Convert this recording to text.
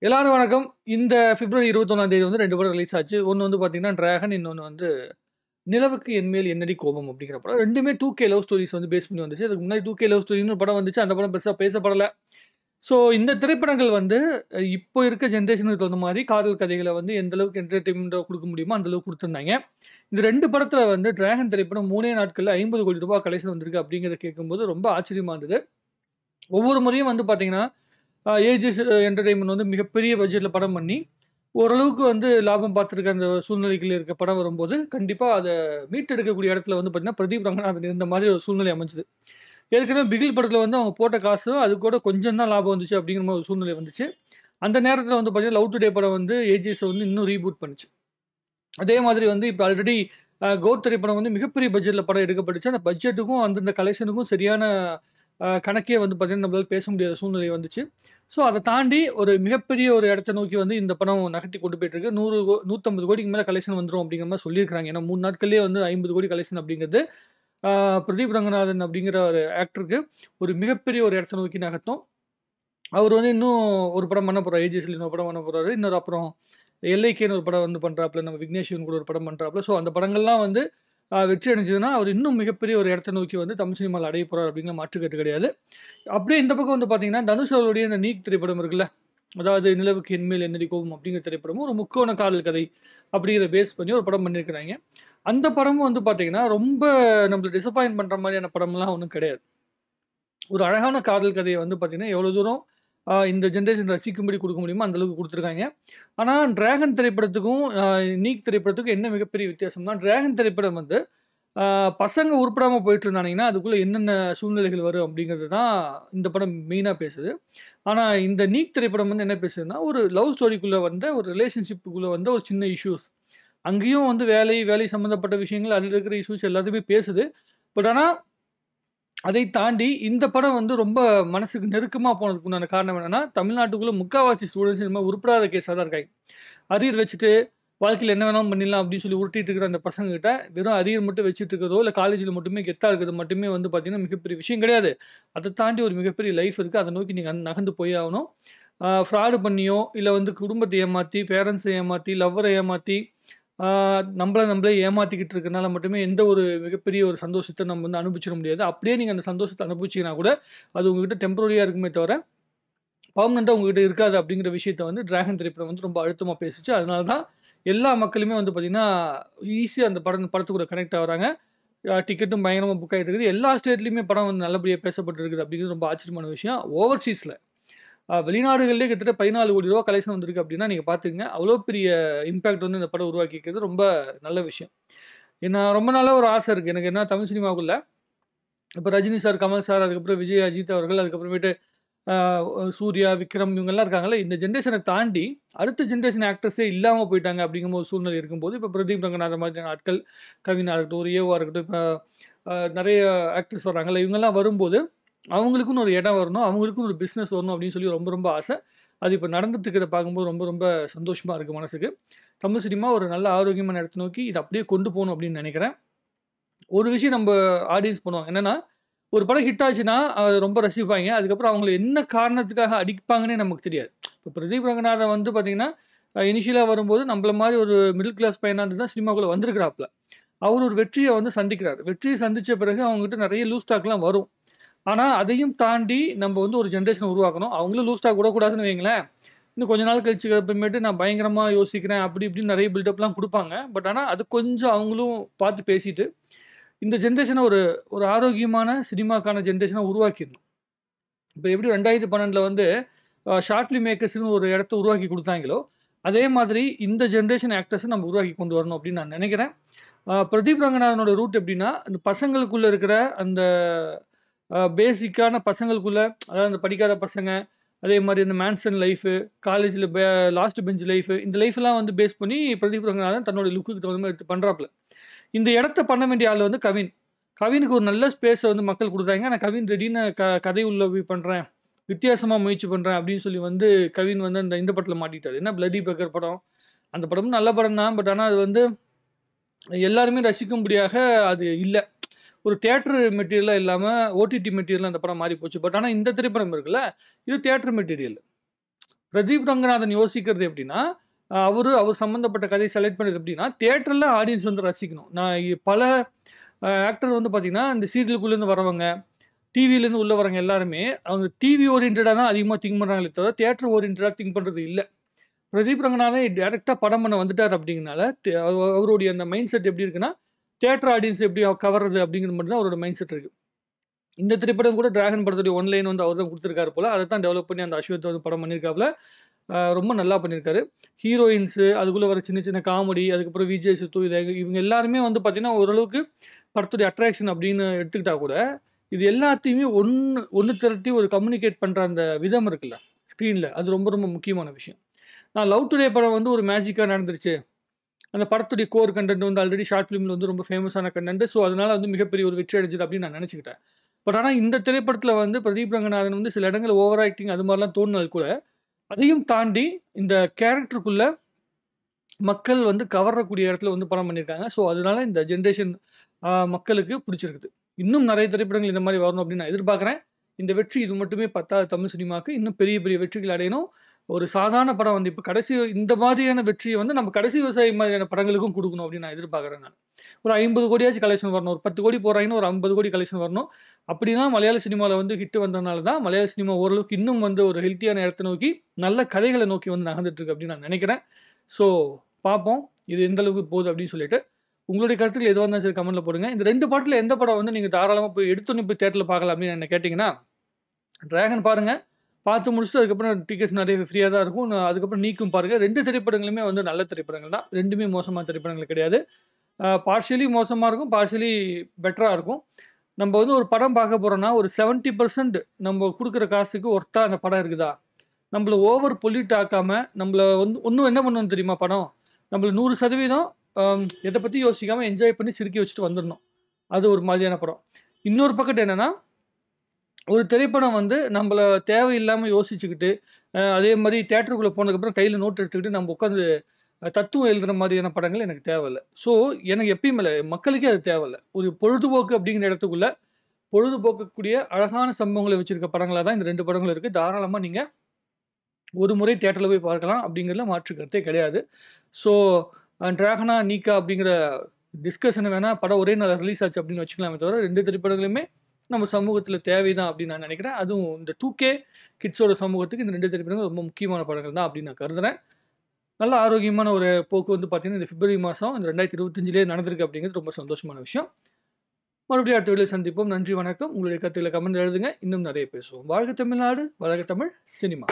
எல்லாரும் வணக்கம். இந்த பிப்ரவரி 21ஆம் தேதி வந்து 2 படம் ரிலீஸ் ஆச்சு. ஒண்ணு வந்து பார்த்தீங்கன்னா, டிராகன். இன்னொன்னு வந்து நிலவுக்கு என்மேல் என்னடி கோபம் அப்படிங்கிற படம். 2மே 2கே லவ் ஸ்டோரீஸ் வந்து பேஸ் பண்ணி வந்துச்சு. அதுக்கு முன்னாடி 2கே லவ் ஸ்டோரின்னு ஒரு படம் வந்துச்சு. அந்த படம் பெருசா பேசப்படல. ஸோ இந்த திரைப்படங்கள் வந்து இப்போ இருக்க ஜெனரேஷனுக்கு தகுந்த மாரி காதல் கதைகள வந்து எந்த அளவுக்கு என்டர்டெயின்மென்ட்டா குடுக்க முடியுமோ, அந்த அளவுக்கு குடுத்திருந்தாங்க. இந்த 2 படத்துல வந்து டிராகன் திரைப்படம் 3 நாட்கள்ல ₹50,00,00,000 கலெக்ஷன் வந்திருக்கு அப்படிங்கிறத கேட்கும்போது ரொம்ப ஆச்சரியமா இருந்தது. ஒவ்வொரு முறையும் வந்து பார்த்தீங்கன்னா, ஏஜிஸ் என்டர்டெயின்மென்ட் வந்து மிகப்பெரிய பட்ஜெட்ல படம் பண்ணி, ஓரளவுக்கு வந்து லாபம் பார்த்துருக்க அந்த சூழ்நிலைகள் இருக்க படம் வரும்போது, கண்டிப்பா அத மீட்டெடுக்கக்கூடிய இடத்துல வந்து பார்த்தீங்கன்னா, பிரதீப் ரங்கநாதன் இருந்த மாதிரி ஒரு சூழ்நிலை அமைஞ்சது. ஏற்கனவே பிகில் படத்துல வந்து அவங்க போட்ட காசும், அது கூட கொஞ்சம் தான் லாபம் வந்துச்சு அப்படிங்கிற மாரி ஒரு சூழ்நிலை வந்துச்சு. அந்த நேரத்துல வந்து பார்த்தீங்கன்னா, லவ் டுடே படம் வந்து ஏஜிஎஸ வந்து இன்னும் ரீபூட் பண்ணுச்சு. அதே மாதிரி வந்து இப்ப ஆல்ரெடி கோட் திரைப்படம் வந்து மிகப்பெரிய பட்ஜெட்ல படம் எடுக்கப்பட்டுச்சு. அந்த பட்ஜெட்டுக்கும் அந்தந்த கலெக்ஷனுக்கும் சரியான கணக்கே வந்து பார்த்தீங்கன்னா, நம்மளால பேச முடியாத சூழ்நிலை வந்துச்சு. ஸோ அத தாண்டி ஒரு மிகப்பெரிய ஒரு இடத்த நோக்கி வந்து இந்த படம் நகர்த்தி கொண்டு போயிட்டுருக்கு. 150,00,00,000க்கு மேல கலெக்ஷன் வந்துரும் அப்படிங்கிற மாரி சொல்லியிருக்காங்க. ஏன்னா 3 நாட்கள்லயே வந்து 50,00,00,000 கலெக்ஷன் அப்படிங்கிறது, ஆ பிரதீப் ரங்கநாதன் அப்படிங்கிற ஒரு ஆக்டருக்கு ஒரு மிகப்பெரிய ஒரு இடத்த நோக்கி நகர்த்தும். அவரு வந்து இன்னும் ஒரு படம் பண்ண போறாரு. ஏஜிஎஸ்ல இன்னொரு படம் பண்ண போறாரு. இன்னொரு அப்புறம் எல்ஐகேன்னு ஒரு படம் வந்து பண்றாப்ல. நம்ம விக்னேஷ் சிவன் கூட ஒரு படம் பண்றாப்ல. ஸோ அந்த படங்கள்லாம் வந்து வெற்றி அடைஞ்சதுன்னா, அவர் இன்னும் மிகப்பெரிய ஒரு இடத்த நோக்கி வந்து தமிழ் சினிமால அடைய போறார் அப்படிங்கிற மாற்று கருத்து கிடையாது. அப்படியே இந்த பக்கம் வந்து பார்த்தீங்கன்னா, தனுஷ் அவர்களுடைய இந்த நீக் திரைப்படம் இருக்குல்ல. அதாவது நிலவுக்கு என்மேல் என்னடி கோபம் அப்படிங்கிற திரைப்படமும் ஒரு முக்கோண காதல் கதை அப்படிங்கிறத பேஸ் பண்ணி ஒரு படம் பண்ணியிருக்கிறாங்க. அந்த படமும் வந்து பார்த்தீங்கன்னா, ரொம்ப நம்மள டிசப்பாயிண்ட் பண்ற மாரியான படம்லாம் ஒண்ணும் கிடையாது. ஒரு அழகான காதல் கதைய வந்து பார்த்தீங்கன்னா, எவ்வளோ தூரம் இந்த ஜெனரேஷன் ரசிக்கும்படி குடுக்க முடியுமோ, அந்த அளவுக்கு குடுத்துருக்காங்க. ஆனா, டிராகன் திரைப்படத்துக்கும், நீக் திரைப்படத்துக்கும் என்ன மிகப்பெரிய வித்தியாசம்னா, டிராகன் திரைப்படம் வந்து பசங்க உருப்படாம போயிட்டுருந்தானுங்கன்னா, அதுக்குள்ள என்னென்ன சூழ்நிலைகள் வரும் அப்படிங்கிறது தான் இந்த படம் மெயினா பேசுது. ஆனா, இந்த நீக் திரைப்படம் வந்து என்ன பேசுதுன்னா, ஒரு லவ் ஸ்டோரிக்குள்ள வந்த ஒரு ரிலேஷன்ஷிப்க்குள்ள வந்த ஒரு சின்ன இஷ்யூஸ். அங்கேயும் வந்து வேலை சம்மந்தப்பட்ட விஷயங்கள், அதில இருக்கிற இஷ்யூஸ் எல்லாத்தையுமே பேசுது. பட் ஆனா அதை தாண்டி இந்த படம் வந்து ரொம்ப மனசுக்கு நெருக்கமா போனதுக்கு உண்டான காரணம் என்னன்னா, தமிழ்நாட்டுக்குள்ள முக்காவாசி ஸ்டூடண்ட்ஸ் இந்த மாரி உருப்படாத கேஸா தான் இருக்காய்ங்க. அரியர் வச்சுட்டு, வாழ்க்கையில என்ன வேணாலும் பண்ணிடலாம் அப்படின்னு சொல்லி உருட்டிட்டு இருக்கிற அந்த பசங்ககிட்ட, வெறும் அரியர் மட்டும் வச்சுட்டு இருக்கிறதோ, இல்ல காலேஜ்ல மட்டுமே கெத்தா இருக்கிறது மட்டுமே வந்து பார்த்தீங்கன்னா, மிகப்பெரிய விஷயம் கிடையாது. அத தாண்டி ஒரு மிகப்பெரிய லைஃப் இருக்கு. அத நோக்கி நீங்க நகர்ந்து போயே ஆகணும். ஃப்ராடு பண்ணியோ, இல்ல வந்து குடும்பத்த ஏமாத்தி, பேரண்ட்ஸ ஏமாத்தி, லவ்வர ஏமாத்தி, ஆ நம்மளே ஏமாத்திக்கிட்டு இருக்கனால மட்டுமே எந்த ஒரு மிகப்பெரிய ஒரு சந்தோஷத்த நம்ம வந்து அனுபவிச்சிட முடியாது. அப்படியே நீங்க அந்த சந்தோஷத்த அனுபவிச்சீங்கன்னா கூட, அது உங்ககிட்ட டெம்பரரியா இருக்குமே தவிர, பெர்மனன்ட்டா உங்ககிட்ட இருக்காது அப்படிங்கிற விஷயத்த வந்து டிராகன் திரைப்படம் வந்து ரொம்ப அழுத்தமா பேசுச்சு. அதனால தான் எல்லா மக்களுமே வந்து பார்த்தீங்கன்னா, ஈஸியா அந்த படத்துக்கூட கனெக்ட் ஆகுறாங்க. டிக்கெட்டும் பயங்கரமா புக் ஆயிட்டு இருக்குது. எல்லா ஸ்டேட்லயுமே படம் வந்து நல்லபடியா பேசப்பட்டு இருக்குது அப்படிங்கிறது ரொம்ப ஆச்சரியமான விஷயம். ஓவர்சீஸ்ல வெளிநாடுகள்லயே கிட்டத்தட்ட ₹14,00,00,000 கலெக்ஷன் வந்திருக்கு அப்படின்னா, நீங்க பார்த்துக்கங்க. அவ்வளோ பெரிய இம்பாக்ட் வந்து இந்த படம் உருவாக்கியிருக்கிறது ரொம்ப நல்ல விஷயம். நான் ரொம்ப நாளா ஒரு ஆசை இருக்கு. எனக்கு என்ன தமிழ் சினிமாவுக்குள்ள இப்ப ரஜினி சார், கமல் சார், அதுக்கப்புறம் விஜய், அஜித் அவர்கள், அதுக்கப்புறமேட்டு அ சூர்யா, விக்ரம் இவங்கலாம் இருக்காங்கல்ல. இந்த ஜெனரேஷன தாண்டி அடுத்த ஜெனரேஷன் ஆக்டர்ஸே இல்லாம போயிட்டாங்க அப்படிங்கிற ஒரு சூழ்நிலை இருக்கும்போது, இப்ப பிரதீப் ரங்கநாதன் மாதிரியான ஆட்கள், கவினா இருக்கட்டும், ஒரு ஏவா இருக்கட்டும், இப்ப நெறைய ஆக்டர்ஸ் வராங்கல்ல. இவங்கலாம் வரும்போது, அவங்களுக்குன்னு ஒரு இடம் வரணும், அவங்களுக்குன்னு ஒரு பிசினஸ் வரணும் அப்படின்னு சொல்லி ரொம்ப ரொம்ப ஆசை. அது இப்ப நடந்துட்டு இருக்கிறத பார்க்கும்போது ரொம்ப ரொம்ப சந்தோஷமா இருக்கு மனசுக்கு. தமிழ் சினிமா ஒரு நல்ல ஆரோக்கியமான இடத்த நோக்கி இத அப்படியே கொண்டு போணும் அப்படின்னு நெனைக்கிறேன். ஒரு விஷயம் நம்ப ஆடியன்ஸ் பண்ணுவாங்க. என்னன்னா, ஒரு படம் ஹிட் ஆச்சுன்னா, ரொம்ப ரசிப்பாய்ங்க. அதுக்கப்புறம் அவங்கள என்ன காரணத்துக்காக அடிப்பாங்கன்னே நமக்கு தெரியாது. இப்ப பிரதீப் ரங்கநாதன் வந்து பார்த்தீங்கன்னா, இனிஷியலா வரும்போது நம்மள மாரி ஒரு மிடில் கிளாஸ் பையனா இருந்து தான் சினிமாக்குள்ள வந்திருக்கிறாப்ல. அவரு ஒரு வெற்றிய வந்து சந்திக்கிறாரு. வெற்றிய சந்திச்ச பிறகு அவங்ககிட்ட நெறைய லூஸ் டாக்லாம் வரும். ஆனா, அதையும் தாண்டி நம்ப வந்து ஒரு ஜெனரேஷன உருவாக்கணும். அவங்களும் லூஸ் டாக் விடக்கூடாதுன்னு வையுங்களேன். இன்னும் கொஞ்ச நாள் கழிச்சு அப்புறமேட்டு நான் பயங்கரமா யோசிக்கிறேன். அப்படி இப்படின்னு நெறைய பில்டப்லாம் குடுப்பாங்க. பட் ஆனா, அது கொஞ்சம் அவங்களும் பார்த்து பேசிட்டு, இந்த ஜெனரேஷன ஒரு ஒரு ஆரோக்கியமான சினிமாக்கான ஜெனரேஷனா உருவாக்கிடணும். இப்ப எப்படி 2012ல வந்து ஷார்ட் ஃபிலிம் மேக்கர்ஸ்ன்னு ஒரு இடத்த உருவாக்கி குடுத்தாய்ங்களோ, அதே மாதிரி இந்த ஜெனரேஷன் ஆக்டர்ஸ நம்ம உருவாக்கி கொண்டு வரணும் அப்படின்னு நான் நெனைக்கிறேன். பிரதீப் ரங்கநாதனோட ரூட் எப்படின்னா, அந்த பசங்களுக்குள்ள இருக்கிற அந்த பேசிக்கான பசங்களுக்குள்ள அதாவது அந்த படிக்காத பசங்க, அதே மாரி இந்த மேன்சன் லைஃபு, காலேஜ்ல லாஸ்ட் பெஞ்ச் லைஃபு, இந்த லைஃப்லாம் வந்து பேஸ் பண்ணி பிரதீப் ரங்கநாதன் தன்னோட லுக்குக்கு தகுந்த மாரி எடுத்து பண்றாப்ல. இந்த இடத்த பண்ண வேண்டிய ஆள் வந்து கவின். கவினுக்கு ஒரு நல்ல ஸ்பேஸ வந்து மக்கள் குடுத்தாங்க. ஆனா கவின் திடீர்னு கதை உள்ள போய் பண்றேன். வித்தியாசமா முயற்சி பண்றேன் அப்படின்னு சொல்லி வந்து கவின் வந்து இந்த படத்துல மாட்டிக்கிட்டாரு. என்ன பிளட்டி பெக்கர் படம். அந்த படமும் நல்ல படம் தான். பட் ஆனா அது வந்து எல்லாருமே ரசிக்கும்படியாக அது இல்ல. ஒரு தியேட்டர் மெட்டீரியலா இல்லாம ஓடிடி மெட்டீரியலா அந்த படம் மாறி போச்சு. பட் ஆனா இந்த திரைப்படம் இருக்குல்ல, இது தியேட்டர் மெட்டீரியல். பிரதீப் ரங்கநாதன் யோசிக்கிறது எப்படின்னா, அவர் சம்மந்தப்பட்ட கதையை செலக்ட் பண்ணது எப்படின்னா, தியேட்டர்ல ஆடியன்ஸ் வந்து ரசிக்கணும். பல ஆக்டர் வந்து பார்த்தீங்கன்னா, இந்த சீரியலுக்குள்ளேருந்து வரவங்க, டிவிலேருந்து உள்ள வரவங்க எல்லாருமே, அவங்க டிவி ஓரியன்டடா தான் அதிகமா திங்க் பண்றாங்களே தவிர, தியேட்டர் ஓரியன்டடா திங்க் பண்றது இல்ல. பிரதீப் ரங்கநாதன் டைரக்ட்டா படம் பண்ண வந்துட்டார் அப்படிங்கிறனால, அவருடைய அந்த மைண்ட் செட் எப்படி இருக்குன்னா, தியேட்டர் ஆடியன்ஸ் எப்படி கவர்றது அப்படிங்கிறது மட்டும் தான் அவரோட மைண்ட் செட் இருக்கு. இந்த திரைப்படம் கூட டிராகன் படத்துடைய ஒன் லைன் வந்து அவர் தான் குடுத்திருக்காரு போல. அத தான் டெவலப் பண்ணி அந்த அஸ்வத் வந்து படம் பண்ணியிருக்காப்ல. ரொம்ப நல்லா பண்ணியிருக்காரு. ஹீரோயின்ஸு, அதுக்குள்ள வர சின்ன சின்ன காமெடி, அதுக்கப்புறம் விஜய் சித்து இவங்க எல்லாருமே வந்து பார்த்தீங்கன்னா, ஓரளவுக்கு படத்துடைய அட்ராக்ஷன் அப்படின்னு எடுத்துக்கிட்டா கூட, இது எல்லாத்தையுமே ஒண்ணு திரட்டி ஒரு கம்யூனிகேட் பண்ற அந்த விதம் இருக்குல்ல, ஸ்க்ரீன்ல அது ரொம்ப ரொம்ப முக்கியமான விஷயம். நான் லவ் டுடே படம் வந்து ஒரு மேஜிக்கா நடந்துருச்சு. அந்த படத்துடைய கோர் கன்டென்ட் வந்து ஆல்ரெடி ஷார்ட் ஃபிலிம்ல வந்து ரொம்ப ஃபேமஸான கன்டென்ட். ஸோ, அதனால வந்து மிகப்பெரிய ஒரு வெற்றி அடைஞ்சது அப்படின்னு நான் நெனச்சுக்கிட்டேன். பட் ஆனா இந்த திரைப்படத்தில வந்து பிரதீப் ரங்கநாதன் வந்து சில இடங்கள்ல ஓவர் ஆக்டிங் அது மாரிலாம் தோணுனது கூட, அதையும் தாண்டி இந்த கேரக்டருக்குள்ள மக்கள் வந்து கவரக்கூடிய இடத்துல வந்து படம் பண்ணியிருக்காங்க. ஸோ, அதனால இந்த ஜெனரேஷன் மக்களுக்கு புடிச்சிருக்குது. இன்னும் நெறைய திரைப்படங்கள் இந்த மாரி வரணும் அப்படின்னு நான் எதிர்பார்க்குறேன். இந்த வெற்றி இது மட்டுமே பத்தாது தமிழ் சினிமாக்கு. இன்னும் பெரிய பெரிய வெற்றிகள் அடையணும். ஒரு சாதாரண படம் வந்து இப்ப கடைசி இந்த மாதிரியான வெற்றிய வந்து நம்ம கடைசி விவசாயி மாதிரியான படங்களுக்கும் குடுக்கணும் அப்படின்னு நான் எதிர்பார்க்குறேன் நானு. ஒரு 50 கோடியாச்சும் கலெக்ஷன் வரணும். ஒரு 10 கோடி போடுறாங்கன்னா ஒரு 50 கோடி கலெக்ஷன் வரணும். அப்படின்னா மலையாள சினிமால வந்து ஹிட் வந்ததுனால தான் மலையாள சினிமா ஓரளவுக்கு இன்னும் வந்து ஒரு ஹெல்த்தியான இடத்த நோக்கி, நல்ல கதைகள நோக்கி வந்து நகர்ந்துட்டு இருக்கு அப்படின்னு நான் நெனைக்கிறேன். ஸோ, பார்ப்போம். இது எந்த அளவுக்கு போகுது அப்படின்னு சொல்லிட்டு. உங்களுடைய கருத்துக்கள் எதுவா இருந்தாலும் சரி கமெண்ட்ல போடுங்க. இந்த 2 படத்துல எந்த படம் வந்து நீங்க தாராளமா போய் எடுத்தோனே போய் தியேட்டர்ல பார்க்கலாம் அப்படின்னு என்ன கேட்டீங்கன்னா, டிராகன் பாருங்க. பார்த்து முடிச்சுட்டு அதுக்கப்புறம் டிக்கெட்ஸ் நெறைய ஃப்ரீயா தான் இருக்கும். அதுக்கப்புறம் நீக்கும் பாருங்க. 2 திரைப்படங்களுமே வந்து நல்ல திரைப்படங்கள் தான். 2மே மோசமான திரைப்படங்கள் கிடையாது. பார்ஷியலி மோசமா இருக்கும். பார்ஷியலி பெட்டரா இருக்கும். நம்ம வந்து ஒரு படம் பார்க்க போறோம்னா, ஒரு 70% நம்ம குடுக்குற காசுக்கு ஒர்த்தா அந்த படம் இருக்குதா? நம்மள ஓவர் பொல்யூட் ஆக்காம, நம்மள வந்து இன்னும் என்ன பண்ணணும் தெரியுமா படம்? நம்மள 100% எத பத்தி யோசிக்காம என்ஜாய் பண்ணி சிரிக்க வச்சுட்டு வந்துரணும். அது ஒரு மாதிரியான படம். இன்னொரு பக்கத்து என்னன்னா, ஒரு திரைப்படம் வந்து நம்மள தேவையில்லாம யோசிச்சுக்கிட்டு, அதே மாரி தியேட்டருக்குள்ள போனதுக்கப்புறம் கையில நோட் எடுத்துக்கிட்டு நம்ம உட்காந்து தத்துவம் எழுதுற மாதிரியான படங்கள் எனக்கு தேவையில்ல. ஸோ, எனக்கு எப்பயும் இல்ல, மக்களுக்கே அது தேவையில்ல. ஒரு பொழுதுபோக்கு அப்படிங்கிற இடத்துக்குள்ள, பொழுதுபோக்கக்கூடிய அழகான சம்பவங்கள வச்சிருக்க படங்களா தான் இந்த 2 படங்களும் இருக்கு. தாராளமா நீங்க ஒரு முறை தியேட்டர்ல போய் பார்க்கலாம். அப்படிங்கிறதுல மாற்று கருத்தே கிடையாது. ஸோ, டிராகனா, நீக்கா அப்படிங்கிற டிஸ்கஷன வேணா படம் ஒரே நாள்ல ரிலீஸ் ஆச்சு அப்படின்னு வச்சுக்கலாமே தவிர, 2 திரைப்படங்களுமே நம்ம சமூகத்தில தேவைதான் அப்படின்னு நான் நினைக்கிறேன். அதுவும் இந்த 2கே கிட்ஸோட சமூகத்துக்கு இந்த 2 திரைப்படங்கள் ரொம்ப முக்கியமான படங்கள் தான் அப்படின்னு நான் கருதுறேன். நல்ல ஆரோக்கியமான ஒரு போக்கு வந்து பார்த்தீங்கன்னா, இந்த பிப்ரவரி மாசம் இந்த 2025லயே நடந்திருக்கு அப்படிங்கிறது ரொம்ப சந்தோஷமான விஷயம். மறுபடியும் அடுத்த வீடியோல சந்திப்போம். நன்றி, வணக்கம். உங்களுடைய கருத்துக்கள கமெண்ட்ல எழுதுங்க. இன்னும் நிறைய பேசுவோம். வாழ்க தமிழ்நாடு! வளர்க தமிழ் சினிமா!